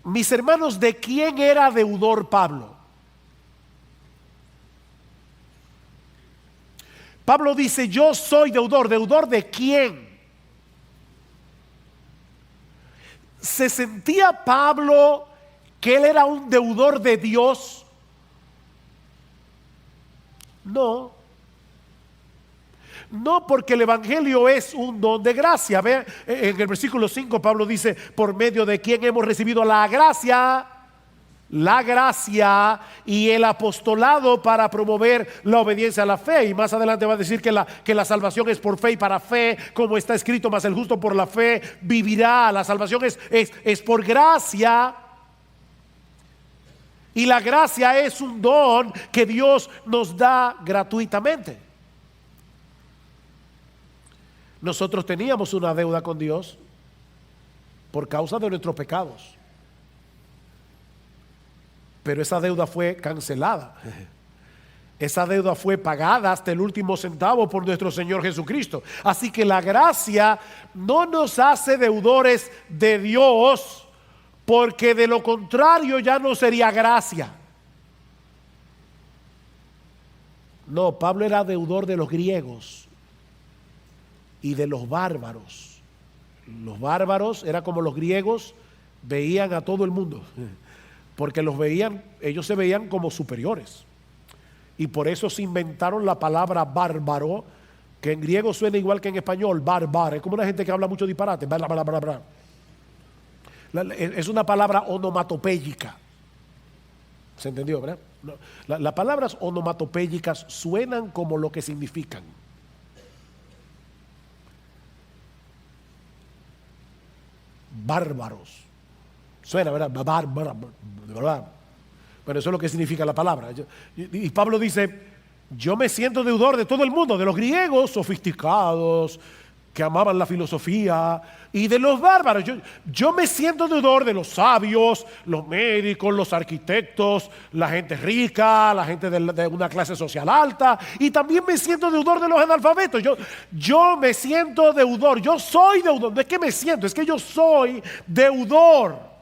Mis hermanos, ¿de quién era deudor Pablo? Pablo dice, yo soy deudor. ¿Deudor de quién? ¿Se sentía Pablo que él era un deudor de Dios? No. No, porque el evangelio es un don de gracia. Vean, en el versículo 5 Pablo dice, por medio de quien hemos recibido la gracia y el apostolado para promover la obediencia a la fe. Y más adelante va a decir que la salvación es por fe y para fe, como está escrito, mas el justo por la fe vivirá. La salvación es por gracia. Y la gracia es un don que Dios nos da gratuitamente. Nosotros teníamos una deuda con Dios por causa de nuestros pecados. Pero esa deuda fue cancelada. Esa deuda fue pagada hasta el último centavo por nuestro Señor Jesucristo. Así que la gracia no nos hace deudores de Dios, porque de lo contrario ya no sería gracia. No, Pablo era deudor de los griegos y de los bárbaros. Los bárbaros era como los griegos veían a todo el mundo, porque ellos se veían como superiores. Y por eso se inventaron la palabra bárbaro, que en griego suena igual que en español, bárbaro. Es como una gente que habla mucho disparate. Es una palabra onomatopéyica. ¿Se entendió, verdad? Las palabras onomatopéyicas suenan como lo que significan. Bárbaros. Suena, ¿verdad? ¿Verdad? Bueno, eso es lo que significa la palabra. Y Pablo dice, yo me siento deudor de todo el mundo, de los griegos sofisticados, que amaban la filosofía, y de los bárbaros. Yo me siento deudor de los sabios, los médicos, los arquitectos, la gente rica, la gente de una clase social alta, y también me siento deudor de los analfabetos. Yo me siento deudor, yo soy deudor. No es que me siento, es que yo soy deudor.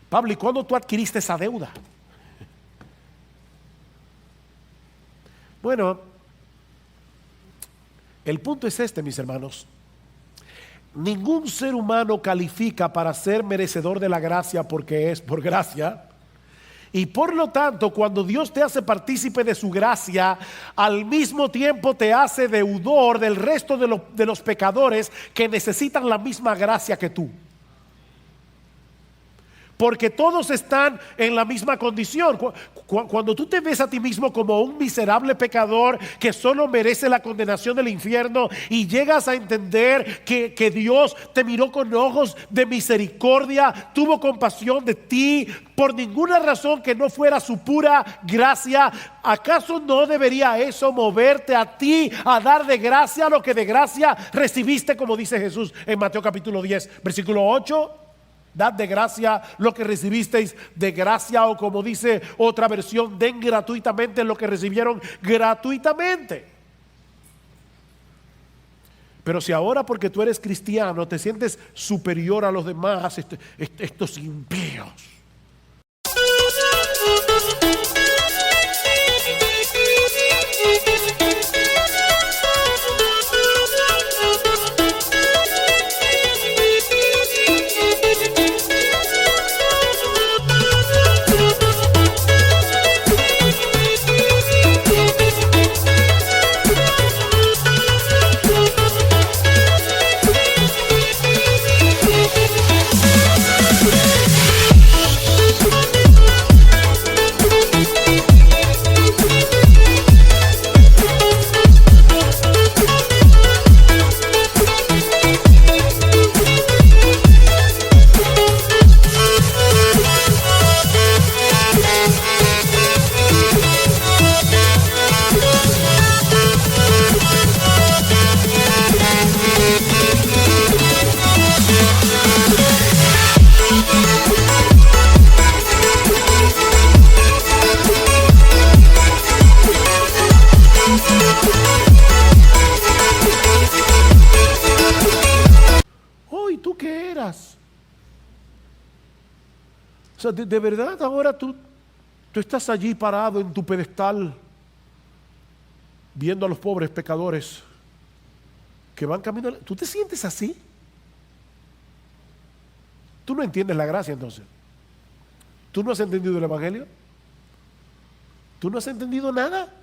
Pablo, ¿y cuándo tú adquiriste esa deuda? Bueno, el punto es este, mis hermanos. Ningún ser humano califica para ser merecedor de la gracia porque es por gracia. Y por lo tanto, cuando Dios te hace partícipe de su gracia, al mismo tiempo te hace deudor del resto de los pecadores que necesitan la misma gracia que tú. Porque todos están en la misma condición. Cuando tú te ves a ti mismo como un miserable pecador que solo merece la condenación del infierno, y llegas a entender que Dios te miró con ojos de misericordia, tuvo compasión de ti por ninguna razón que no fuera su pura gracia, ¿acaso no debería eso moverte a ti a dar de gracia lo que de gracia recibiste, como dice Jesús en Mateo capítulo 10, versículo 8? Dad de gracia lo que recibisteis de gracia, o como dice otra versión, den gratuitamente lo que recibieron gratuitamente. Pero si ahora, porque tú eres cristiano, te sientes superior a los demás, estos impíos, o sea, de verdad ahora tú estás allí parado en tu pedestal viendo a los pobres pecadores que van caminando. ¿Tú te sientes así? ¿Tú no entiendes la gracia entonces? ¿Tú no has entendido el Evangelio? ¿Tú no has entendido nada?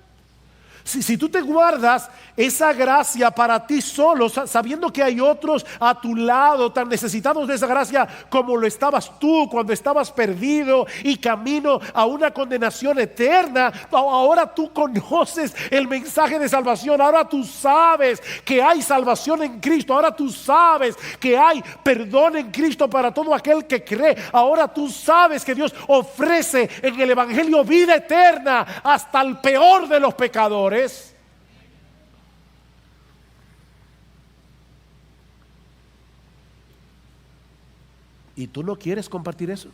Si tú te guardas esa gracia para ti solo, sabiendo que hay otros a tu lado tan necesitados de esa gracia como lo estabas tú cuando estabas perdido y camino a una condenación eterna, ahora tú conoces el mensaje de salvación, ahora tú sabes que hay salvación en Cristo, ahora tú sabes que hay perdón en Cristo para todo aquel que cree, ahora tú sabes que Dios ofrece en el Evangelio vida eterna hasta el peor de los pecadores. ¿Y tú no quieres compartir eso?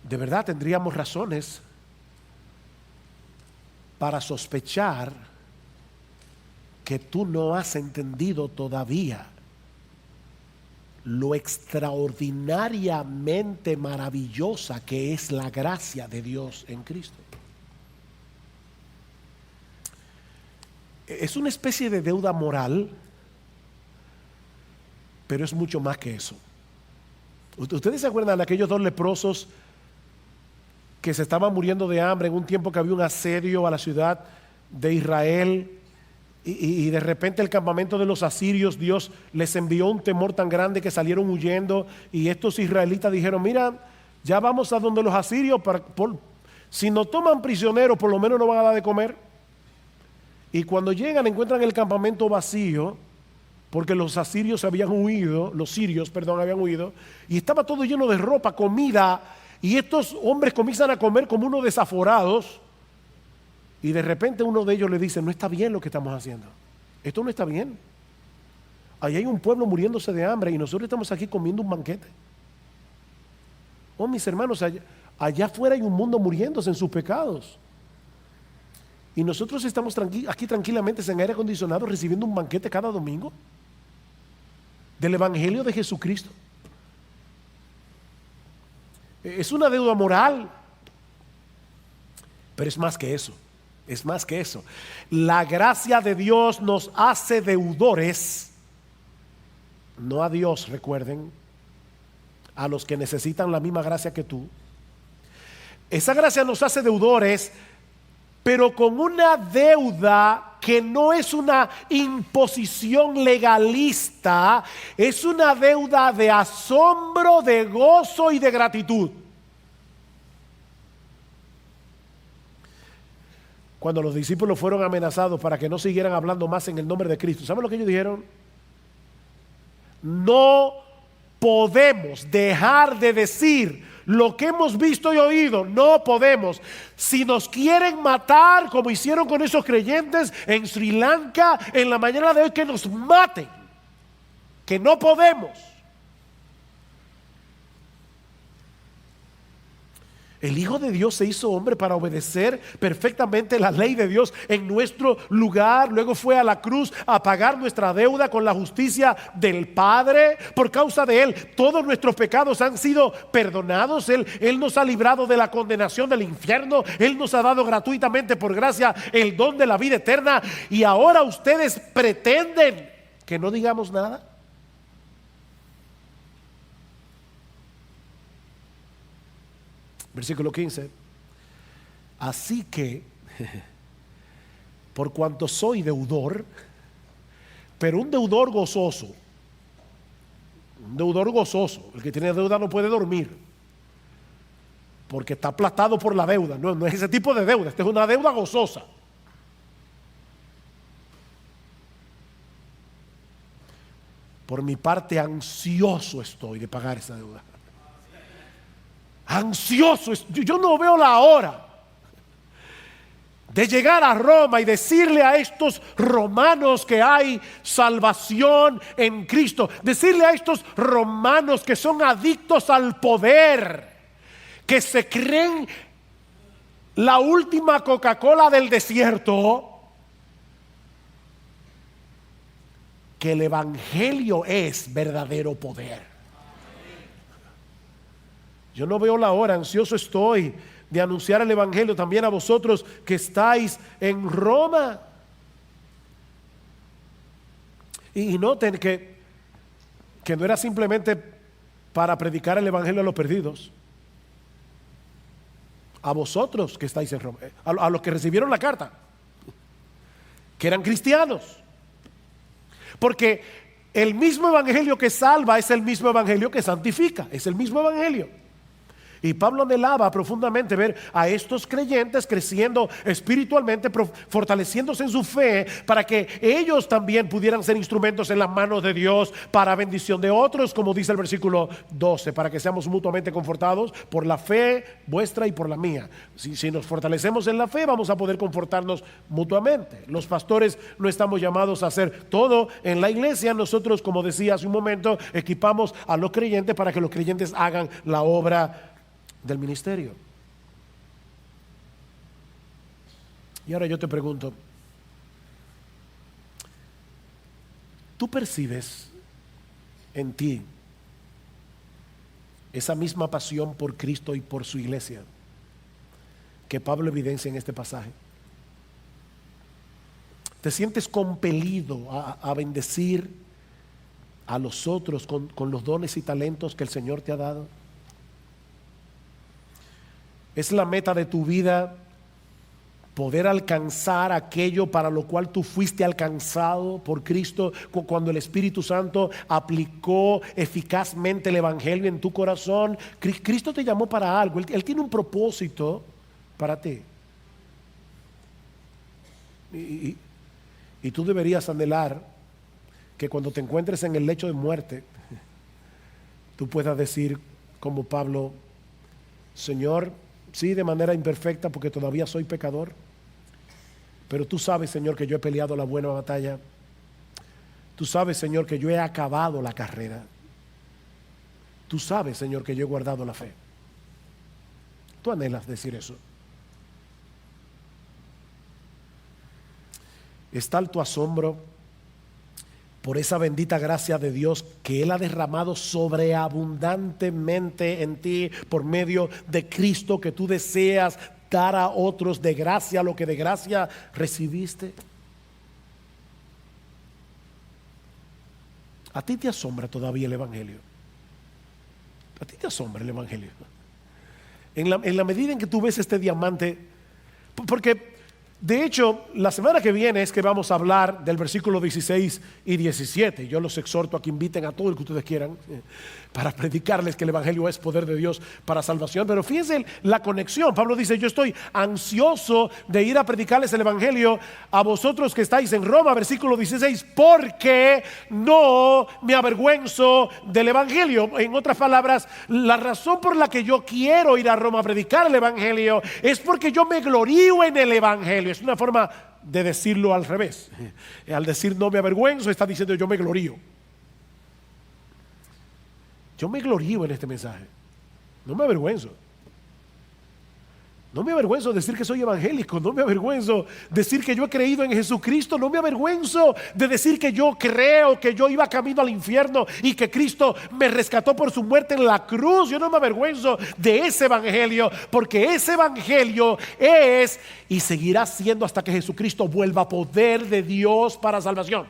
De verdad tendríamos razones para sospechar que tú no has entendido todavía lo extraordinariamente maravillosa que es la gracia de Dios en Cristo. Es una especie de deuda moral, pero es mucho más que eso. ¿Ustedes se acuerdan de aquellos dos leprosos que se estaban muriendo de hambre en un tiempo que había un asedio a la ciudad de Israel? Y de repente el campamento de los asirios, Dios les envió un temor tan grande que salieron huyendo, y estos israelitas dijeron: mira, ya vamos a donde los asirios, si nos toman prisioneros por lo menos nos van a dar de comer. Y cuando llegan encuentran el campamento vacío, porque los asirios habían huido, los sirios, perdón, habían huido, y estaba todo lleno de ropa, comida, y estos hombres comienzan a comer como unos desaforados. Y de repente uno de ellos le dice: no está bien lo que estamos haciendo, esto no está bien. Ahí hay un pueblo muriéndose de hambre y nosotros estamos aquí comiendo un banquete. Oh, mis hermanos, allá afuera hay un mundo muriéndose en sus pecados. Y nosotros estamos aquí tranquilamente en aire acondicionado recibiendo un banquete cada domingo del Evangelio de Jesucristo. Es una deuda moral, pero es más que eso. Es más que eso. La gracia de Dios nos hace deudores, no a Dios, recuerden, a los que necesitan la misma gracia que tú. Esa gracia nos hace deudores, pero con una deuda que no es una imposición legalista, es una deuda de asombro, de gozo y de gratitud. Cuando los discípulos fueron amenazados para que no siguieran hablando más en el nombre de Cristo, ¿saben lo que ellos dijeron? No podemos dejar de decir lo que hemos visto y oído. No podemos. Si nos quieren matar, como hicieron con esos creyentes en Sri Lanka en la mañana de hoy, que nos maten. Que no podemos. El Hijo de Dios se hizo hombre para obedecer perfectamente la ley de Dios en nuestro lugar. Luego fue a la cruz a pagar nuestra deuda con la justicia del Padre. Por causa de Él, todos nuestros pecados han sido perdonados. Él nos ha librado de la condenación del infierno. Él nos ha dado gratuitamente por gracia el don de la vida eterna. Y ahora ustedes pretenden que no digamos nada. Versículo 15. Así que, por cuanto soy deudor, pero un deudor gozoso, el que tiene deuda no puede dormir, porque está aplastado por la deuda. No es ese tipo de deuda, esta es una deuda gozosa. Por mi parte, ansioso estoy de pagar esa deuda. Ansioso, yo no veo la hora de llegar a Roma y decirle a estos romanos que hay salvación en Cristo, decirle a estos romanos que son adictos al poder, que se creen la última Coca-Cola del desierto, que el Evangelio es verdadero poder. Yo no veo la hora, ansioso estoy de anunciar el evangelio también a vosotros que estáis en Roma. Y noten que no era simplemente para predicar el evangelio a los perdidos. A vosotros que estáis en Roma, a los que recibieron la carta, que eran cristianos. Porque el mismo evangelio que salva es el mismo evangelio que santifica, es el mismo evangelio. Y Pablo anhelaba profundamente ver a estos creyentes creciendo espiritualmente, fortaleciéndose en su fe, para que ellos también pudieran ser instrumentos en las manos de Dios para bendición de otros, como dice el versículo 12, para que seamos mutuamente confortados por la fe vuestra y por la mía. Si nos fortalecemos en la fe, vamos a poder confortarnos mutuamente. Los pastores no estamos llamados a hacer todo en la iglesia. Nosotros, como decía hace un momento, equipamos a los creyentes para que los creyentes hagan la obra del ministerio. Y ahora yo te pregunto, ¿tú percibes en ti esa misma pasión por Cristo y por su iglesia que Pablo evidencia en este pasaje? ¿Te sientes compelido a bendecir a los otros con los dones y talentos que el Señor te ha dado? ¿Es la meta de tu vida poder alcanzar aquello para lo cual tú fuiste alcanzado por Cristo cuando el Espíritu Santo aplicó eficazmente el evangelio en tu corazón? Cristo te llamó para algo, Él tiene un propósito para ti. Y tú deberías anhelar que cuando te encuentres en el lecho de muerte, tú puedas decir como Pablo: Señor, sí, de manera imperfecta, porque todavía soy pecador, pero tú sabes, Señor, que yo he peleado la buena batalla. Tú sabes, Señor, que yo he acabado la carrera. Tú sabes, Señor, que yo he guardado la fe. Tú anhelas decir eso. Es tal tu asombro por esa bendita gracia de Dios que Él ha derramado sobreabundantemente en ti por medio de Cristo, que tú deseas dar a otros de gracia lo que de gracia recibiste. ¿A ti te asombra todavía el evangelio? ¿A ti te asombra el evangelio? En la medida en que tú ves este diamante, porque de hecho, la semana que viene es que vamos a hablar del versículo 16 y 17. Yo los exhorto a que inviten a todo el que ustedes quieran para predicarles que el evangelio es poder de Dios para salvación. Pero fíjense la conexión. Pablo dice: yo estoy ansioso de ir a predicarles el evangelio a vosotros que estáis en Roma, versículo 16, porque no me avergüenzo del evangelio. En otras palabras, la razón por la que yo quiero ir a Roma a predicar el evangelio es porque yo me glorío en el evangelio. Es una forma de decirlo al revés. Al decir no me avergüenzo, está diciendo yo me glorío. Yo me glorío en este mensaje. No me avergüenzo. No me avergüenzo de decir que soy evangélico. No me avergüenzo de decir que yo he creído en Jesucristo. No me avergüenzo de decir que yo creo que yo iba camino al infierno y que Cristo me rescató por su muerte en la cruz. Yo no me avergüenzo de ese evangelio, porque ese evangelio es y seguirá siendo hasta que Jesucristo vuelva, poder de Dios para salvación.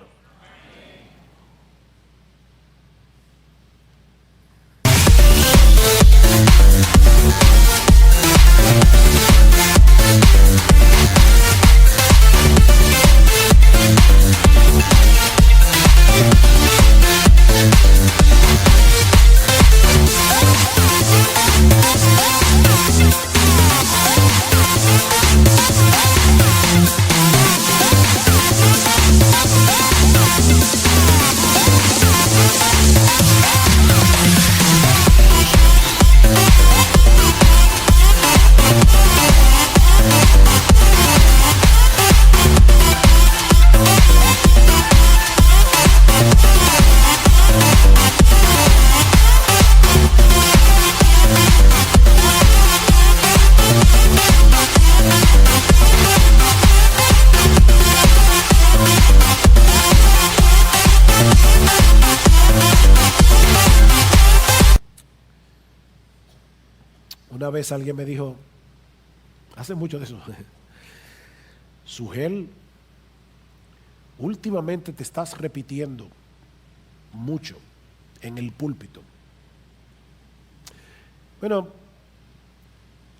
Una vez alguien me dijo, hace mucho de eso, Sugel, últimamente te estás repitiendo mucho en el púlpito. Bueno,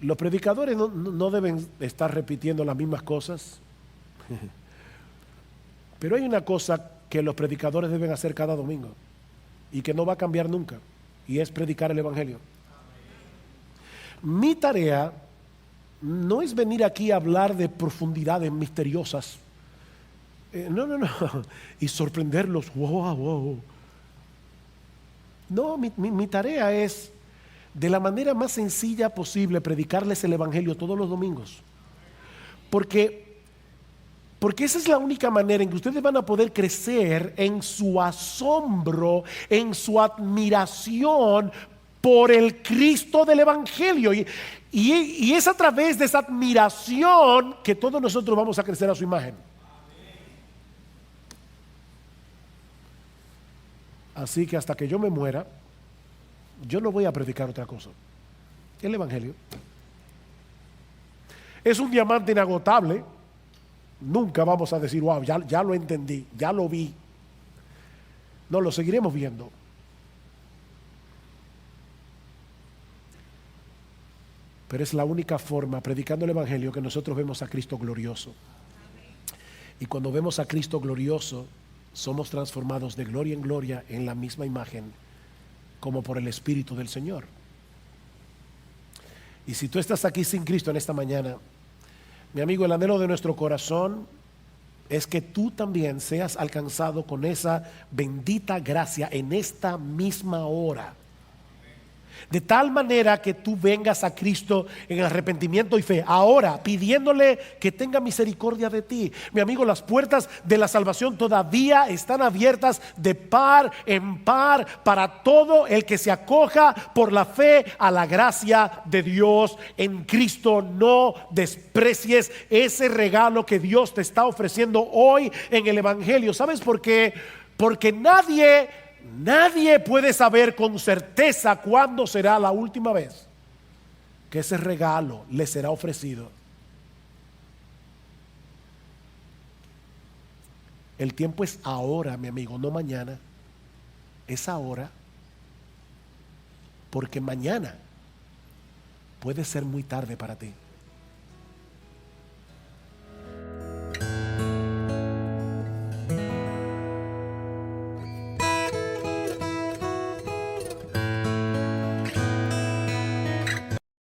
los predicadores no deben estar repitiendo las mismas cosas, pero hay una cosa que los predicadores deben hacer cada domingo y que no va a cambiar nunca, y es predicar el evangelio. Mi tarea no es venir aquí a hablar de profundidades misteriosas, no, y sorprenderlos, wow. No, mi tarea es, de la manera más sencilla posible, predicarles el evangelio todos los domingos. Porque esa es la única manera en que ustedes van a poder crecer en su asombro, en su admiración por el Cristo del evangelio. Y es a través de esa admiración que todos nosotros vamos a crecer a su imagen. Así que hasta que yo me muera, yo no voy a predicar otra cosa. El evangelio es un diamante inagotable. Nunca vamos a decir, wow, ya lo entendí, ya lo vi. No, lo seguiremos viendo. Pero es la única forma, predicando el evangelio, que nosotros vemos a Cristo glorioso. Y cuando vemos a Cristo glorioso, somos transformados de gloria en gloria en la misma imagen, como por el Espíritu del Señor. Y si tú estás aquí sin Cristo en esta mañana, mi amigo, el anhelo de nuestro corazón es que tú también seas alcanzado con esa bendita gracia en esta misma hora. De tal manera que tú vengas a Cristo en arrepentimiento y fe, ahora pidiéndole que tenga misericordia de ti. Mi amigo, las puertas de la salvación todavía están abiertas de par en par para todo el que se acoja por la fe a la gracia de Dios en Cristo. No desprecies ese regalo que Dios te está ofreciendo hoy en el evangelio. ¿Sabes por qué? Porque nadie puede saber con certeza cuándo será la última vez que ese regalo le será ofrecido. El tiempo es ahora, mi amigo, no mañana. Es ahora, porque mañana puede ser muy tarde para ti.